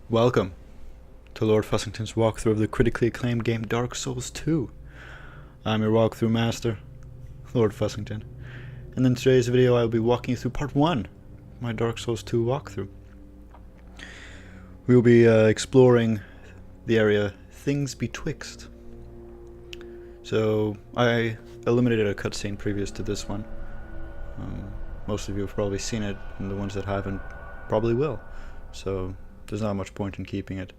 Welcome to Lord Fussington's walkthrough of the critically acclaimed game Dark Souls 2. I'm your walkthrough master, Lord Fussington, and in today's video I will be walking you through part 1 of my Dark Souls 2 walkthrough. We will be exploring the area Things Betwixt. So, I eliminated a cutscene previous to this one. Most of you have probably seen it, and the ones that haven't probably will. So, there's not much point in keeping it.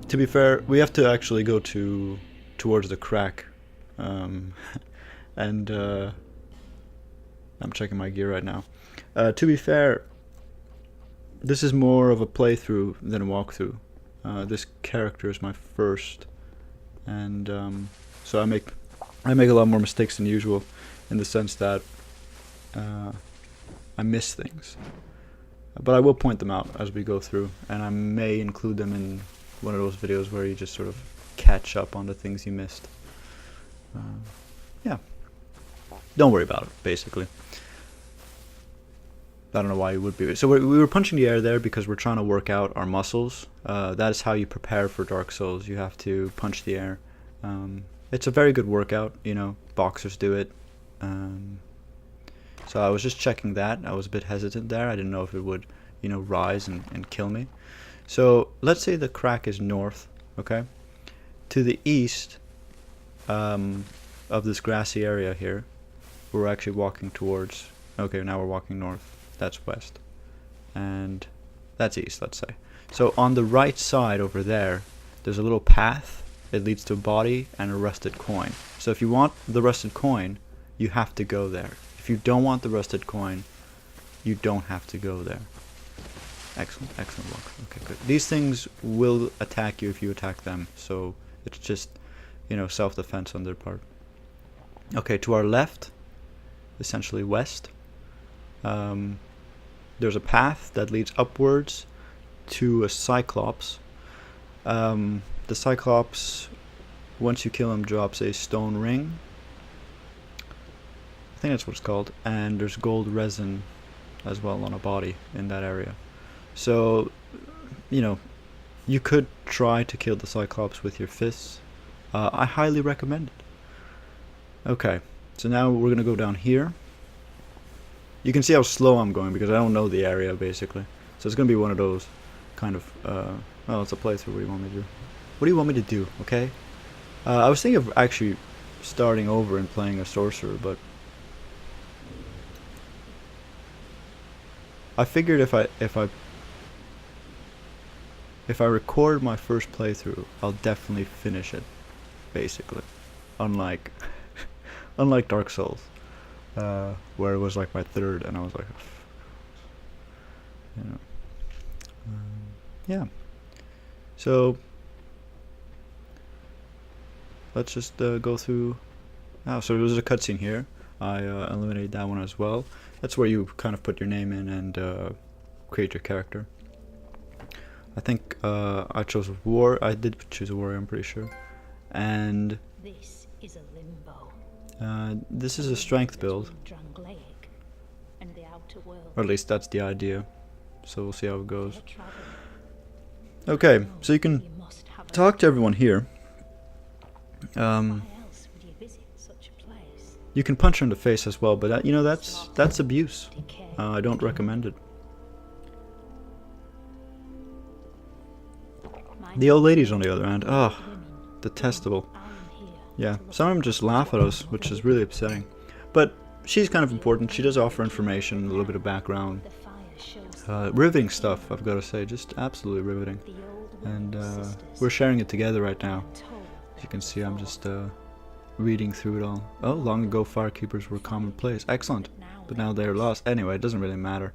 To be fair, we have to actually go towards the crack, and I'm checking my gear right now. To be fair, this is more of a playthrough than a walkthrough. This character is my first, and so I make a lot more mistakes than usual, in the sense that I miss things. But I will point them out as we go through, and I may include them in one of those videos where you just sort of catch up on the things you missed. Yeah. Don't worry about it, basically. I don't know why you would be. So we were punching the air there because we're trying to work out our muscles. That is how you prepare for Dark Souls. You have to punch the air. It's a very good workout, you know, boxers do it. So I was just checking that. I was a bit hesitant there. I didn't know if it would, you know, rise and kill me. So let's say the crack is north, okay? To the east of this grassy area here, we're actually walking towards, okay, now we're walking north. That's west. And that's east, let's say. So on the right side over there, there's a little path. It leads to a body and a rusted coin. So if you want the rusted coin, you have to go there. If you don't want the rusted coin, you don't have to go there. Excellent, excellent work. Okay, good. These things will attack you if you attack them, so it's just, you know, self-defense on their part. Okay, to our left, essentially west, there's a path that leads upwards to a Cyclops. The Cyclops, once you kill him, drops a stone ring. I think that's what it's called, and there's gold resin as well on a body in that area. So, you know, you could try to kill the Cyclops with your fists. I highly recommend it. Okay, so now we're gonna go down here. You can see how slow I'm going because I don't know the area, basically. So it's gonna be one of those kind of, well, it's a playthrough. What do you want me to do? What do you want me to do, okay? I was thinking of actually starting over and playing a sorcerer, but I figured if I record my first playthrough, I'll definitely finish it, basically. Unlike Dark Souls, where it was like my third, and I was like, you know, yeah. So let's just go through. Oh, so there's a cutscene here. I eliminated that one as well. That's where you kind of put your name in and create your character. I think I chose a war. I did choose a warrior, I'm pretty sure. And this is a limbo. This is a strength build. And the outer world. Or at least that's the idea. So we'll see how it goes. Okay, so you can talk to everyone here. You can punch her in the face as well, but that, you know, that's abuse. I don't recommend it. The old ladies, on the other hand, detestable. Yeah, some of them just laugh at us, which is really upsetting. But she's kind of important. She does offer information, a little bit of background. Riveting stuff, I've got to say, just absolutely riveting. And we're sharing it together right now. As you can see, I'm just reading through it all. Oh, long ago firekeepers were commonplace. Excellent. But now they're lost. Anyway, it doesn't really matter.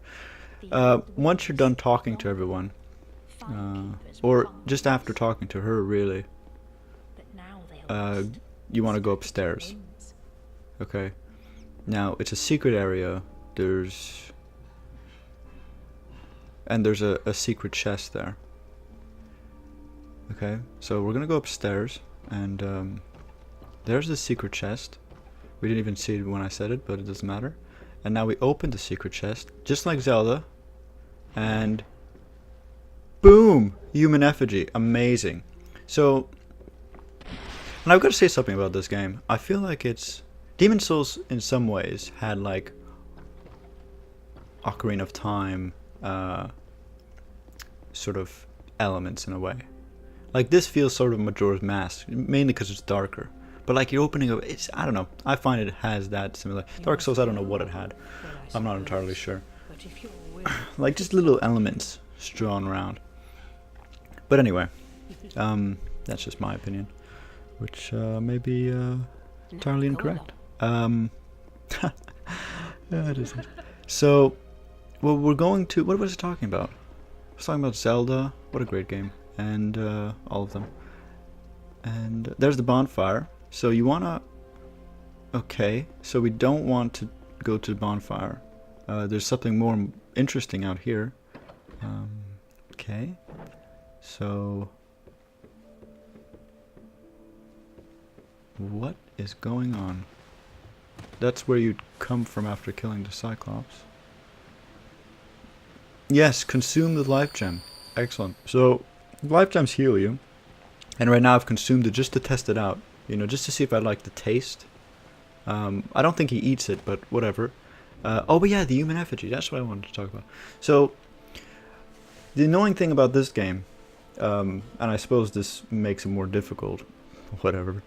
Once you're done talking to everyone, or just after talking to her, really, you want to go upstairs. Okay. Now, it's a secret area. There's a secret chest there. Okay, so we're gonna go upstairs, and there's the secret chest. We didn't even see it when I said it, but it doesn't matter. And now we open the secret chest, just like Zelda, and Boom! Human effigy. Amazing. So, and I've got to say something about this game. I feel like it's... Demon Souls, in some ways, had like Ocarina of Time sort of elements in a way. Like this feels sort of Majora's Mask, mainly because it's darker. But like you're opening up, it's, I don't know. I find it has that similar. Dark Souls, I don't know what it had. I'm not entirely sure. Like just little elements strewn around. But anyway, that's just my opinion, which may be entirely incorrect. Yeah, it isn't. So, well, we're going to. What was it talking about? I was talking about Zelda. What a great game, and all of them. And there's the bonfire. So you wanna. Okay, so we don't want to go to the bonfire. There's something more interesting out here. Okay, so what is going on? That's where you'd come from after killing the Cyclops. Yes, consume the life gem. Excellent. So life gems heal you, and right now I've consumed it just to test it out. You know, just to see if I like the taste. I don't think he eats it, but whatever. Oh, but yeah, the human effigy. That's what I wanted to talk about. So, the annoying thing about this game, and I suppose this makes it more difficult, whatever.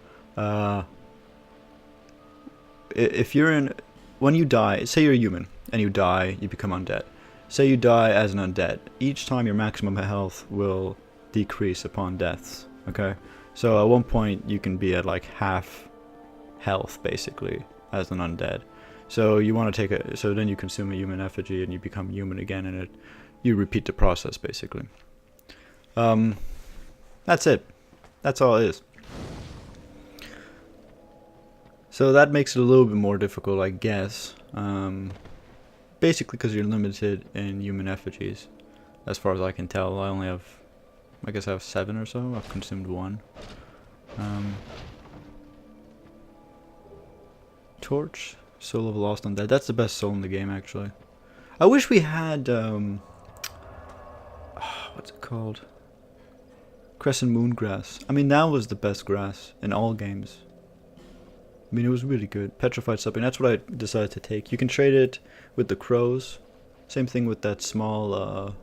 If you're in, when you die, say you're a human, and you die, you become undead. Say you die as an undead. Each time your maximum health will decrease upon deaths, okay? So at one point, you can be at like half health, basically, as an undead. So you want to take a, so then you consume a human effigy and you become human again, and you repeat the process basically. That's it. That's all it is. So that makes it a little bit more difficult, I guess. Basically because you're limited in human effigies, as far as I can tell. I only have, I guess I have 7 or so. I've consumed 1. Torch. Soul of Lost Undead. That's the best soul in the game, actually. I wish we had, what's it called? Crescent Moon Grass. I mean, that was the best grass in all games. I mean, it was really good. Petrified Supping. That's what I decided to take. You can trade it with the crows. Same thing with that small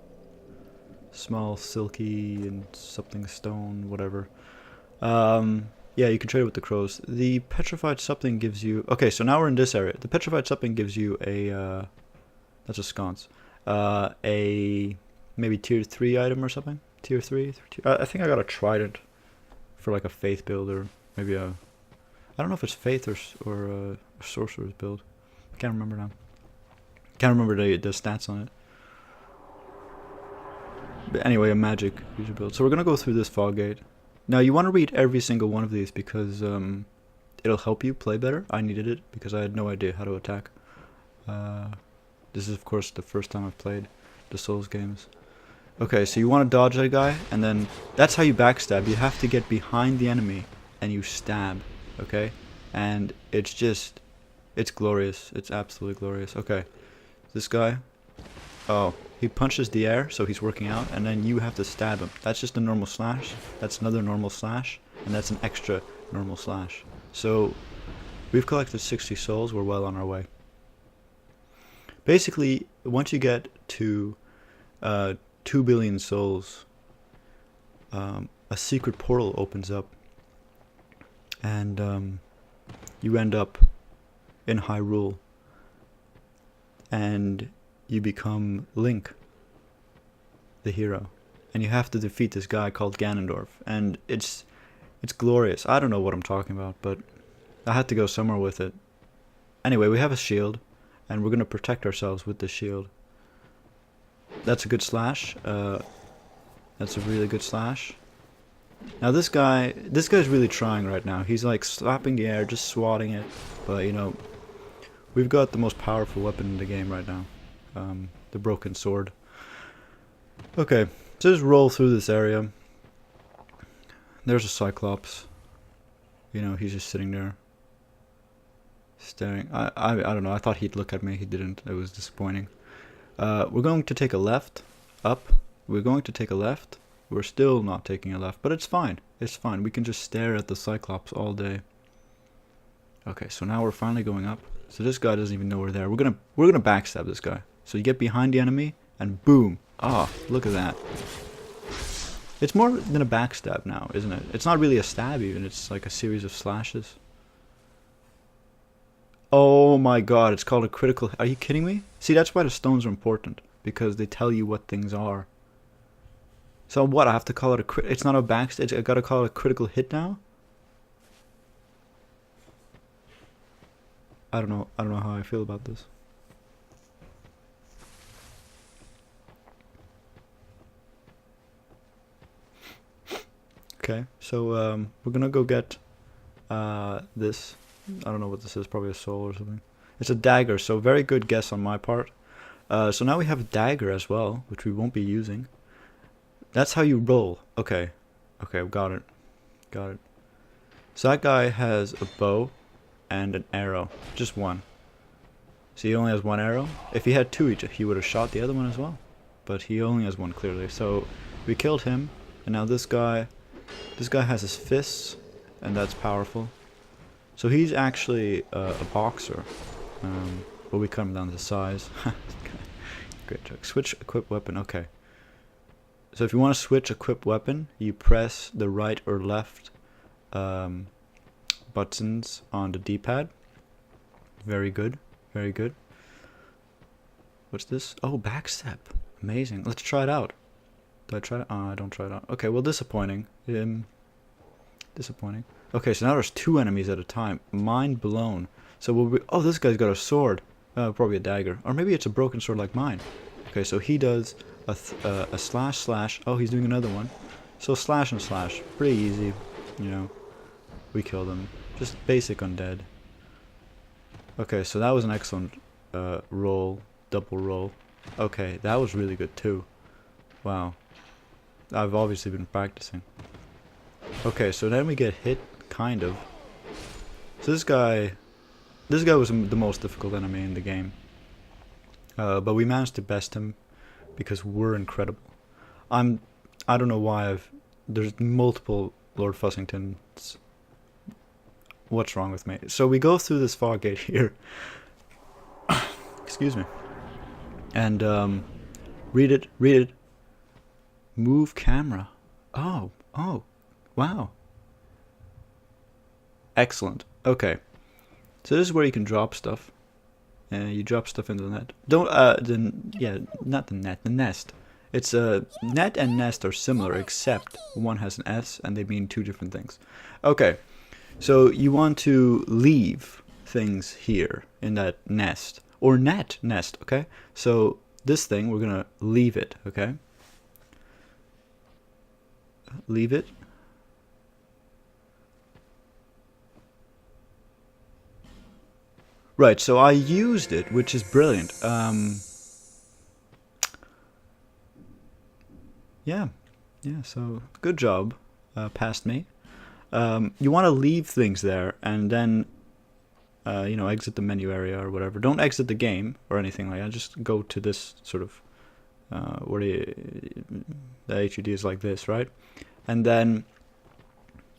silky and something stone, whatever. Yeah, you can trade it with the crows. The Petrified Something gives you... Okay, so now we're in this area. The Petrified Something gives you a... that's a sconce. A maybe tier 3 item or something? Tier 3? I think I got a trident for like a faith build, or maybe a... I don't know if it's faith or a sorcerer's build. I can't remember now. Can't remember the stats on it. But anyway, a magic user build. So we're going to go through this fog gate. Now, you want to read every single one of these because it'll help you play better. I needed it because I had no idea how to attack. This is, of course, the first time I've played the Souls games. Okay, so you want to dodge that guy, and then that's how you backstab. You have to get behind the enemy, and you stab, okay? And it's just, it's glorious. It's absolutely glorious. Okay, this guy, oh, he punches the air, so he's working out, and then you have to stab him. That's just a normal slash, that's another normal slash, and that's an extra normal slash. So, we've collected 60 souls, we're well on our way. Basically, once you get to 2 billion souls, a secret portal opens up, and you end up in Hyrule, and you become Link, the hero, and you have to defeat this guy called Ganondorf, and it's glorious. I don't know what I'm talking about, but I had to go somewhere with it. Anyway, we have a shield, and we're going to protect ourselves with this shield. That's a good slash. That's a really good slash. Now this guy's really trying right now. He's like slapping the air, just swatting it, but you know, we've got the most powerful weapon in the game right now. The broken sword. Okay, so just roll through this area. There's a Cyclops. You know, he's just sitting there, staring. I don't know. I thought he'd look at me. He didn't. It was disappointing. We're going to take a left, up, We're going to take a left. We're still not taking a left, but it's fine. It's fine. We can just stare at the Cyclops all day. Okay, so now we're finally going up. So this guy doesn't even know we're there. We're gonna backstab this guy. So you get behind the enemy and boom. Ah, look at that. It's more than a backstab now, isn't it? It's not really a stab even. It's like a series of slashes. Oh my god, it's called a critical. Are you kidding me? See, that's why the stones are important, because they tell you what things are. So what? I have to call it a crit. It's not a backstab. I gotta call it a critical hit now. I don't know how I feel about this. Okay, so we're gonna go get this. I don't know what this is. Probably a soul or something. It's a dagger. So very good guess on my part. So now we have a dagger as well, which we won't be using. That's how you roll. Okay, okay, got it, got it. So that guy has a bow and an arrow, just one. So he only has one arrow. If he had two each, he would have shot the other one as well. But he only has one clearly. So we killed him, and now this guy has his fists, and that's powerful. So he's actually a boxer, but we cut him down to size. Great joke. Switch equip weapon. Okay. So if you want to switch equip weapon, you press the right or left buttons on the D-pad. Very good. Very good. What's this? Oh, backstep. Amazing. Let's try it out. Do I try it? Oh, I don't try it out. Okay, well, disappointing. Disappointing. Okay, so now there's two enemies at a time. Mind blown. So we'll be... Oh, this guy's got a sword. Probably a dagger. Or maybe it's a broken sword like mine. Okay, so he does a slash slash. Oh, he's doing another one. So slash and slash. Pretty easy. You know. We killed him. Just basic undead. Okay, so that was an excellent roll. Double roll. Okay, that was really good too. Wow. I've obviously been practicing. Okay, so then we get hit, kind of. So this guy was the most difficult enemy in the game. But we managed to best him because we're incredible. I don't know why there's multiple Lord Fussingtons. What's wrong with me? So we go through this fog gate here. Excuse me. And read it. Move camera. Oh, wow. Excellent. Okay. So this is where you can drop stuff. You drop stuff into the net. Not the net, the nest. It's net and nest are similar, except one has an S and they mean two different things. Okay. So you want to leave things here in that nest. Or nest, okay? So this thing, we're gonna leave it, okay? Leave it. Right, so I used it, which is brilliant. Yeah, so good job, past me. You want to leave things there and then, exit the menu area or whatever. Don't exit the game or anything like that. Just go to this sort of, where the HUD is like this, right? And then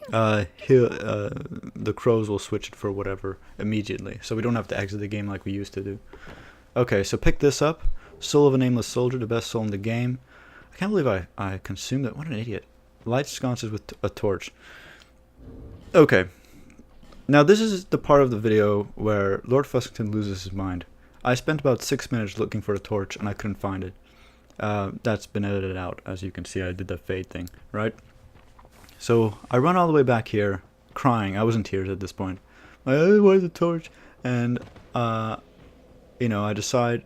the crows will switch it for whatever immediately. So we don't have to exit the game like we used to do. Okay, so pick this up. Soul of a Nameless Soldier, the best soul in the game. I can't believe I consumed it. What an idiot. Light sconces with a torch. Okay. Now this is the part of the video where Lord Fussington loses his mind. I spent about 6 minutes looking for a torch and I couldn't find it. That's been edited out. As you can see, I did the fade thing, right? So I run all the way back here, crying. I was in tears at this point. Where's the torch? And I decide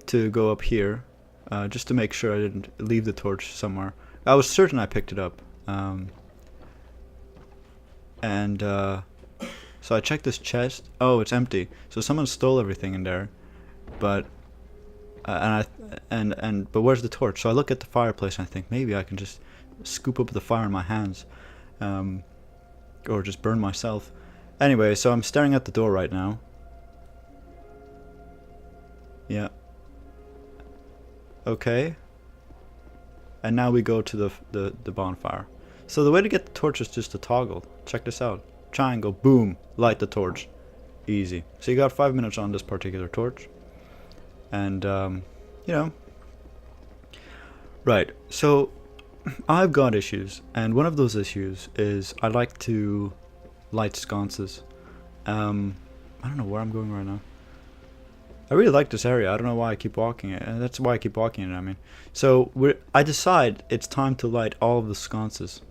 to go up here, just to make sure I didn't leave the torch somewhere. I was certain I picked it up. So I checked this chest. Oh, it's empty. So someone stole everything in there. But but where's the torch? So I look at the fireplace and I think maybe I can just scoop up the fire in my hands, or just burn myself. Anyway, so I'm staring at the door right now. Yeah. Okay. and now we go to the bonfire. So the way to get the torch is just to toggle. Check this out. Triangle, boom, light the torch. Easy. So you got 5 minutes on this particular torch. And, you know. Right, so I've got issues. And one of those issues is I like to light sconces. I don't know where I'm going right now. I really like this area. I don't know why I keep walking it. And that's why I keep walking it, I mean. So I decide it's time to light all of the sconces.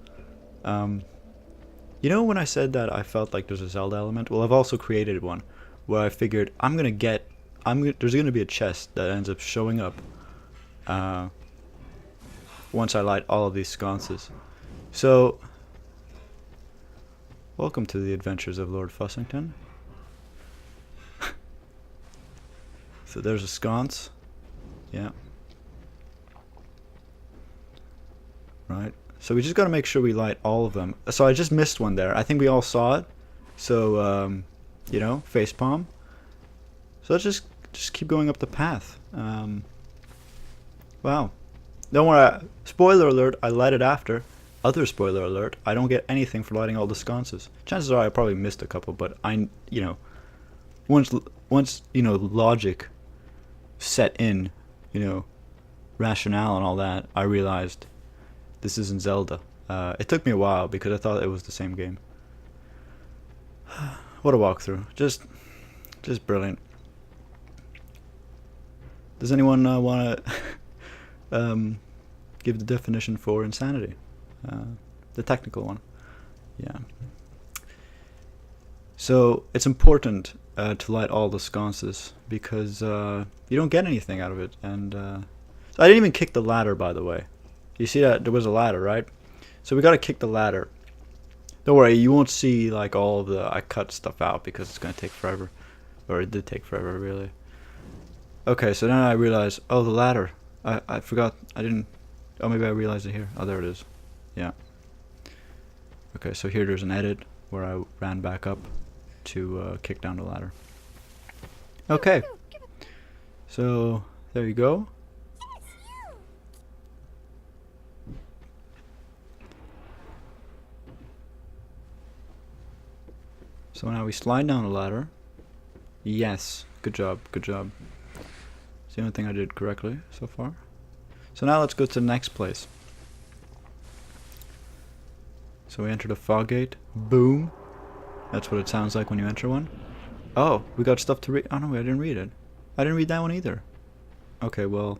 You know when I said that I felt like there's a Zelda element? Well, I've also created one where I figured there's gonna be a chest that ends up showing up once I light all of these sconces. So, welcome to the adventures of Lord Fussington. So there's a sconce. Yeah. Right. So we just got to make sure we light all of them. So I just missed one there. I think we all saw it. So, you know, facepalm. So let's just keep going up the path. Wow. Don't worry. Spoiler alert, I light it after. Other spoiler alert, I don't get anything for lighting all the sconces. Chances are I probably missed a couple, but you know, once, you know, logic set in, you know, rationale and all that, I realized this isn't Zelda. It took me a while because I thought it was the same game. What a walkthrough. Just brilliant. Does anyone want to give the definition for insanity? The technical one. Yeah. So it's important to light all the sconces because you don't get anything out of it. And so I didn't even kick the ladder, by the way. You see that there was a ladder, right? So we got to kick the ladder. Don't worry, you won't see like all of the I cut stuff out because it's going to take forever, or it did take forever, really. Okay, so then I realized, oh, the ladder. I forgot. I didn't. Oh, maybe I realized it here. Oh, there it is. Yeah. Okay, so here there's an edit where I ran back up to kick down the ladder. Okay. So there you go. So now we slide down the ladder. Yes. Good job. Good job. It's the only thing I did correctly so far. So now let's go to the next place. So we enter the fog gate. Boom. That's what it sounds like when you enter one. Oh, we got stuff to read. Oh no, I didn't read it. I didn't read that one either. Okay, well,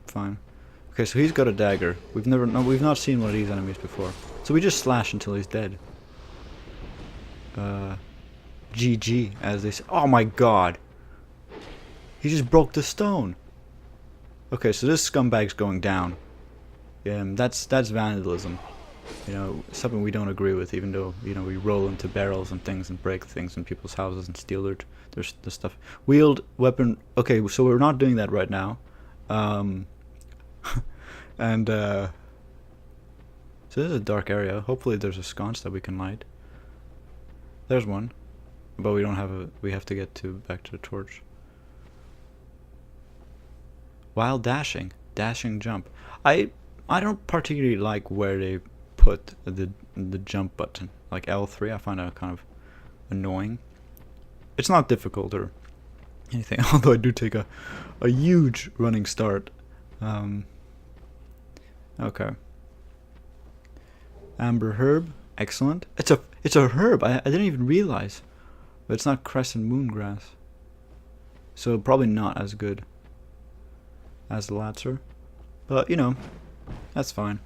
fine. Okay, so he's got a dagger. We've not seen one of these enemies before. So we just slash until he's dead. GG, as they say. Oh my god. He just broke the stone. Okay, so this scumbag's going down. That's vandalism. You know, something we don't agree with, even though, you know, we roll into barrels and things and break things in people's houses and steal their stuff. Wield weapon. Okay, so we're not doing that right now. And so this is a dark area. Hopefully there's a sconce that we can light. There's one, but we don't have a. We have to get back to the torch. While dashing jump. I don't particularly like where they put the jump button, like L3. I find that kind of annoying. It's not difficult or anything, although I do take a huge running start. Okay. Amber herb, excellent. It's a herb. I didn't even realize, but it's not crescent moongrass, so probably not as good as the Latzer, but you know, that's fine.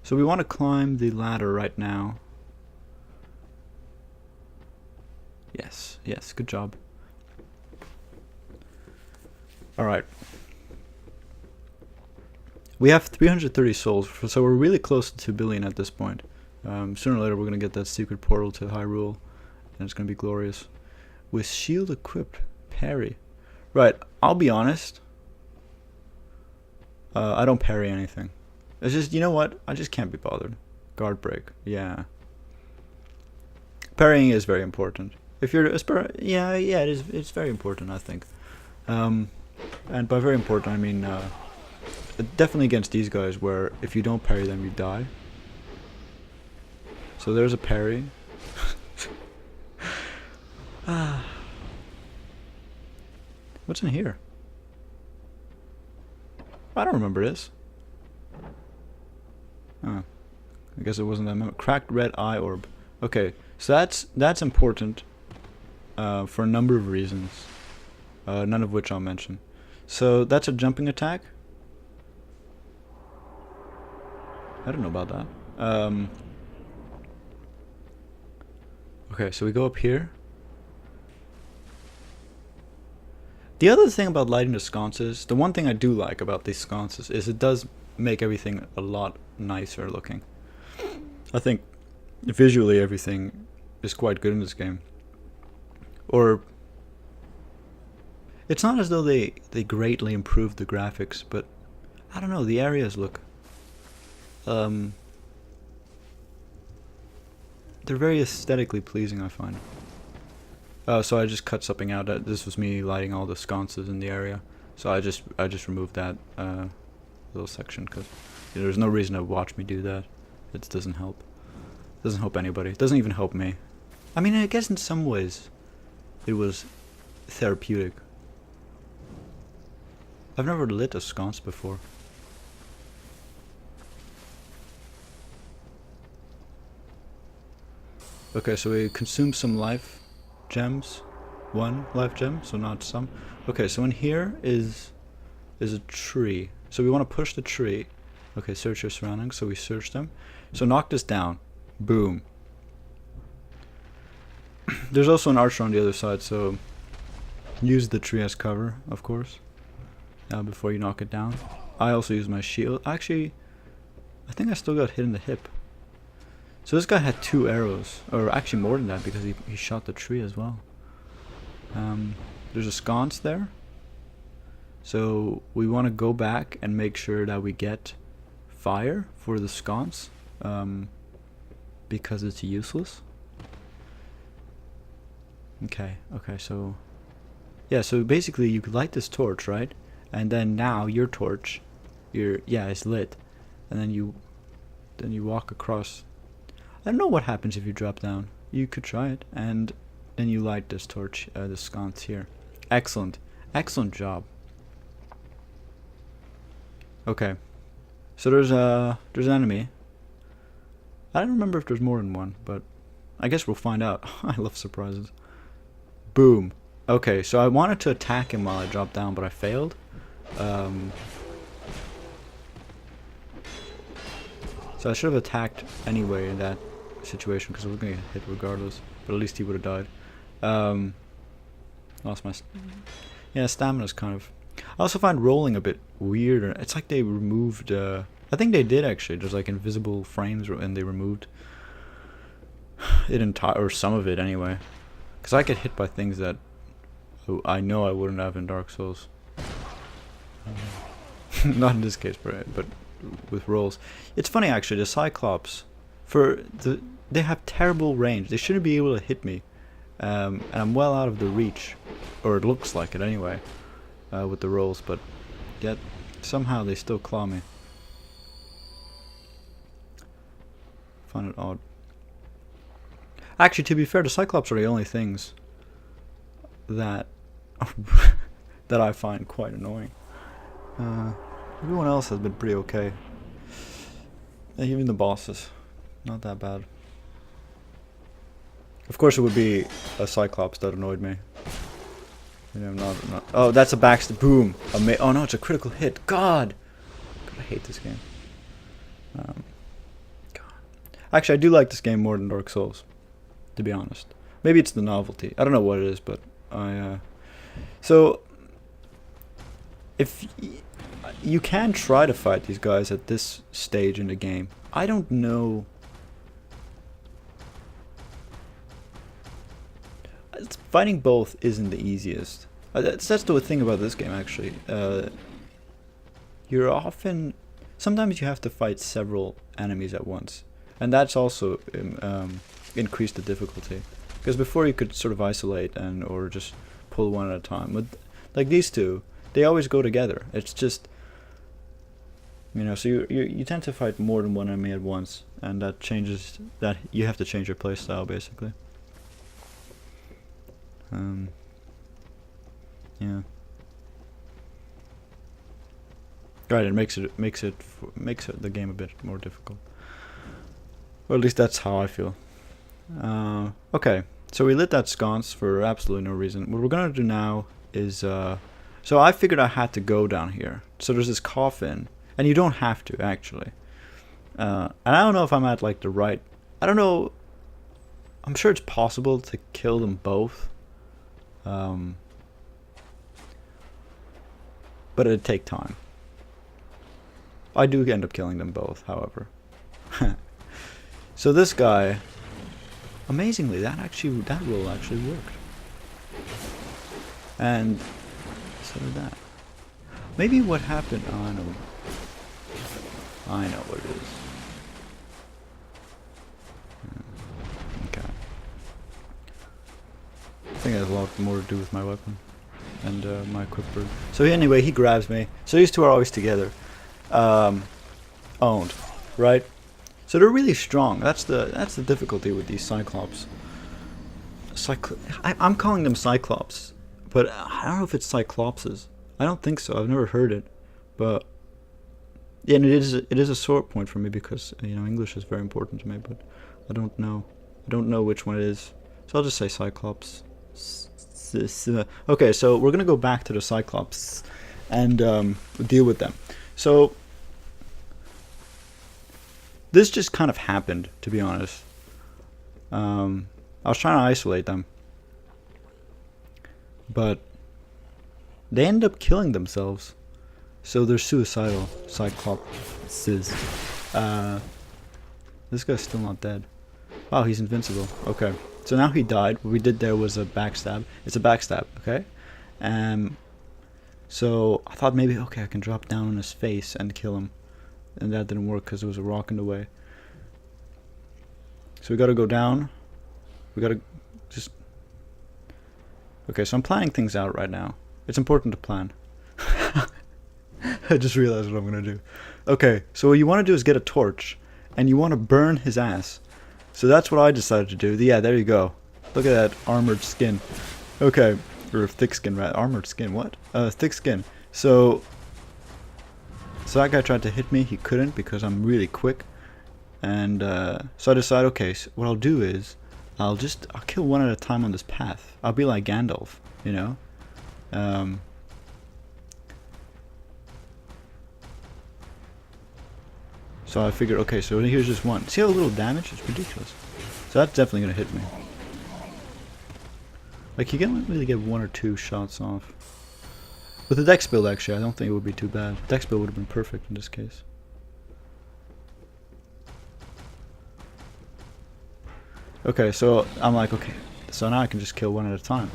So we want to climb the ladder right now. Yes, good job. Alright. We have 330 souls, so we're really close to 2 billion at this point. Sooner or later we're going to get that secret portal to Hyrule, and it's going to be glorious. With shield equipped, parry. Right, I'll be honest. I don't parry anything. It's just, you know what? I just can't be bothered. Guard break. Yeah. Parrying is very important. If you're yeah, it is. It's very important, I think. And by very important, I mean definitely against these guys where if you don't parry them, you die. So there's a parry. What's in here? I don't remember this. Oh, I guess it wasn't that memo. Cracked red eye orb. Okay, so that's important for a number of reasons, none of which I'll mention. So that's a jumping attack. I don't know about that. Okay, so we go up here. The other thing about lighting the sconces, the one thing I do like about these sconces is it does make everything a lot nicer looking. I think visually everything is quite good in this game. Or it's not as though they greatly improved the graphics, but I don't know, the areas look they're very aesthetically pleasing, I find. So I just cut something out. This was me lighting all the sconces in the area. So I just removed that little section because there's no reason to watch me do that. It doesn't help. It doesn't help anybody. It doesn't even help me. I mean, I guess in some ways it was therapeutic. I've never lit a sconce before. Okay, so we consume some life gems. 1 life gem, so not some. Okay, so in here is a tree. So we want to push the tree. Okay, search your surroundings. So we search them. So knock this down. Boom. There's also an archer on the other side, so use the tree as cover, of course, before you knock it down. I also use my shield. Actually, I think I still got hit in the hip. So this guy had 2 arrows, or actually more than that because he shot the tree as well. There's a sconce there. So we want to go back and make sure that we get fire for the sconce, because it's useless. Okay, so yeah, so basically you could light this torch, right? And then now your torch, is lit, and then you walk across. I don't know what happens if you drop down. You could try it, and then you light this torch, the sconce here. Excellent job. Okay, so there's an enemy. I don't remember if there's more than one, but I guess we'll find out. I love surprises. Boom. Okay, so I wanted to attack him while I dropped down, but I failed. So I should have attacked anyway in that situation because I was going to get hit regardless, but at least he would have died. Lost my stamina's kind of. I also find rolling a bit weird. It's like they removed I think they did actually. There's like invisible frames and they removed it entire, or some of it anyway, because I get hit by things that I know I wouldn't have in Dark Souls. Not in this case, but with rolls. It's funny actually, the Cyclops, they have terrible range. They shouldn't be able to hit me, and I'm well out of the reach, or it looks like it anyway, with the rolls, but yet somehow they still claw me. Find it odd. Actually, to be fair, the Cyclops are the only things that that I find quite annoying. Everyone else has been pretty okay. Even the bosses, not that bad. Of course, it would be a Cyclops that annoyed me. I'm not. Oh, that's a backstab. Boom. Oh no, it's a critical hit. God, I hate this game. God. Actually, I do like this game more than Dark Souls, to be honest. Maybe it's the novelty. I don't know what it is, but so if you can try to fight these guys at this stage in the game, I don't know. Fighting both isn't the easiest. That's the thing about this game, actually. Sometimes you have to fight several enemies at once, and that's also increased the difficulty. Because before you could sort of isolate or just pull one at a time. With like these two, they always go together. It's just You know, so you tend to fight more than one enemy at once, and that changes that you have to change your playstyle basically. Yeah. Right, it makes the game a bit more difficult. Or at least that's how I feel. Okay, so we lit that sconce for absolutely no reason. What we're gonna do now is so I figured I had to go down here. So there's this coffin, and you don't have to actually. And I don't know if I'm at like the right. I don't know. I'm sure it's possible to kill them both. But it'd take time. I do end up killing them both, however. So this guy, amazingly, that roll actually worked. And so did that. Maybe what happened? Oh, I know what it is. Okay. I think it has a lot more to do with my weapon and my equipment. So anyway, he grabs me. So these two are always together. Owned, right? So they're really strong. That's the difficulty with these Cyclops. I'm calling them Cyclops, but I don't know if it's Cyclopses. I don't think so. I've never heard it, but yeah, and it is a sore point for me because English is very important to me, but I don't know which one it is. So I'll just say Cyclops. Okay, so we're gonna go back to the Cyclops and deal with them. So this just kind of happened, to be honest. I was trying to isolate them, but they end up killing themselves. So they're suicidal Cyclopses. This guy's still not dead. Wow, he's invincible. Okay, so now he died. What we did there was a backstab. It's a backstab, okay? So I thought maybe, okay, I can drop down on his face and kill him. And that didn't work because there was a rock in the way. So we gotta go down. We gotta just... Okay, so I'm planning things out right now. It's important to plan. I just realized what I'm gonna do. Okay, so what you want to do is get a torch. And you want to burn his ass. So that's what I decided to do. Yeah, there you go. Look at that armored skin. Okay, or thick skin, right? Armored skin, what? Thick skin. So that guy tried to hit me. He couldn't because I'm really quick. And so I decided, okay, so what I'll do is I'll kill one at a time on this path. I'll be like Gandalf, you know? So I figured, okay, so here's just one. See how little damage? It's ridiculous. So that's definitely going to hit me. Like, you can really get one or two shots off. With the dex build, actually, I don't think it would be too bad. Dex build would have been perfect in this case. Okay, so I'm like, okay, so now I can just kill one at a time.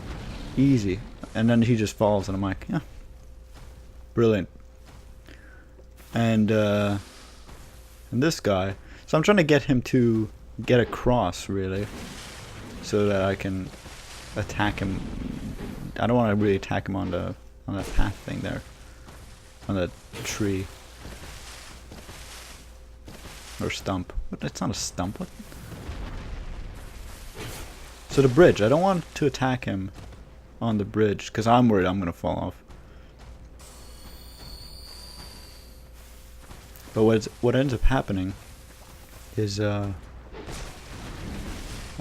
Easy. And then he just falls, and I'm like, yeah. Brilliant. And this guy, so I'm trying to get him to get across, really, so that I can attack him. I don't want to really attack him on that path thing there, on that tree or stump. What? It's not a stump. What? So the bridge. I don't want to attack him on the bridge because I'm worried I'm gonna fall off. But what ends up happening is I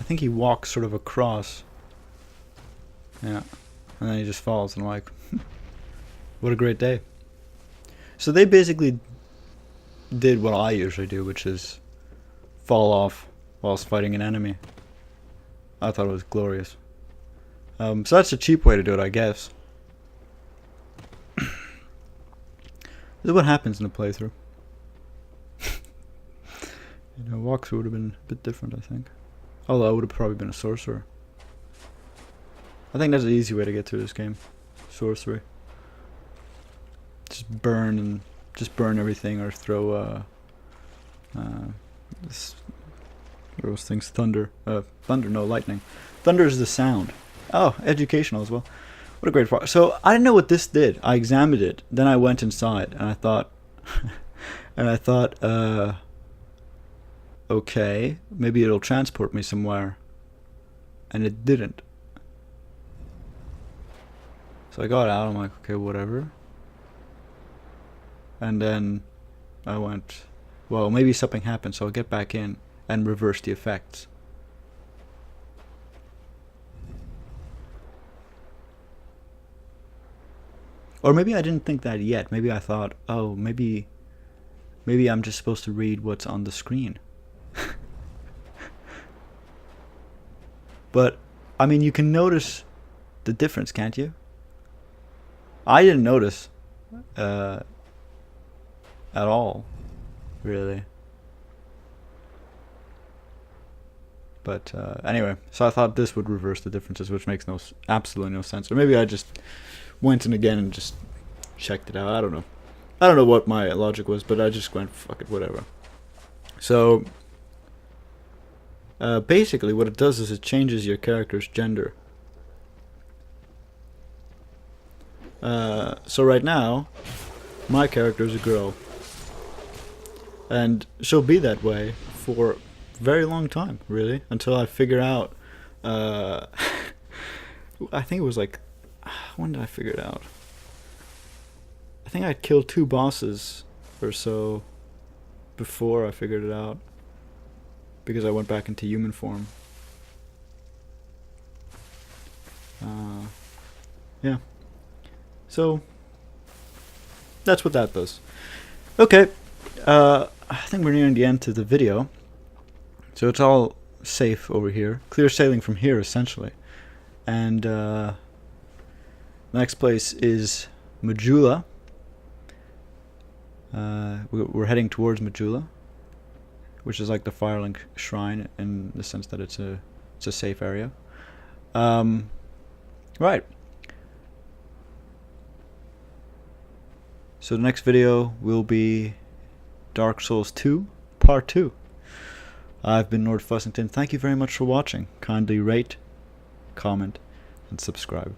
think he walks sort of across. Yeah. And then he just falls, and I'm like, what a great day. So they basically did what I usually do, which is fall off whilst fighting an enemy. I thought it was glorious. So that's a cheap way to do it, I guess. This is what happens in a playthrough. Walkthrough would have been a bit different, I think. Although I would have probably been a sorcerer. I think that's the easy way to get through this game. Sorcery. Just burn everything, or throw those things. Thunder. No, lightning. Thunder is the sound. Oh, educational as well. What a great part. So I didn't know what this did. I examined it. Then I went inside and I thought, And I thought, okay, maybe it'll transport me somewhere. And it didn't. So I got out, I'm like, okay, whatever. And then I went, well, maybe something happened, so I'll get back in and reverse the effects. Or maybe I didn't think that yet. Maybe I thought, oh, maybe I'm just supposed to read what's on the screen. But, I mean, you can notice the difference, can't you? I didn't notice at all, really. But anyway, so I thought this would reverse the differences, which makes absolutely no sense. Or maybe I just went in again and just checked it out. I don't know. I don't know what my logic was, but I just went, fuck it, whatever. So basically what it does is it changes your character's gender. So right now, my character is a girl. And she'll be that way for a very long time, really, until I figure out, I think it was like, when did I figure it out? I think I'd killed 2 bosses or so before I figured it out, because I went back into human form. Yeah. So, that's what that does. Okay, I think we're nearing the end to the video. So it's all safe over here. Clear sailing from here, essentially. And the next place is Majula. We're heading towards Majula, which is like the Firelink Shrine in the sense that it's a safe area. Right. So the next video will be Dark Souls 2, Part 2. I've been TheLordFussington. Thank you very much for watching. Kindly rate, comment, and subscribe.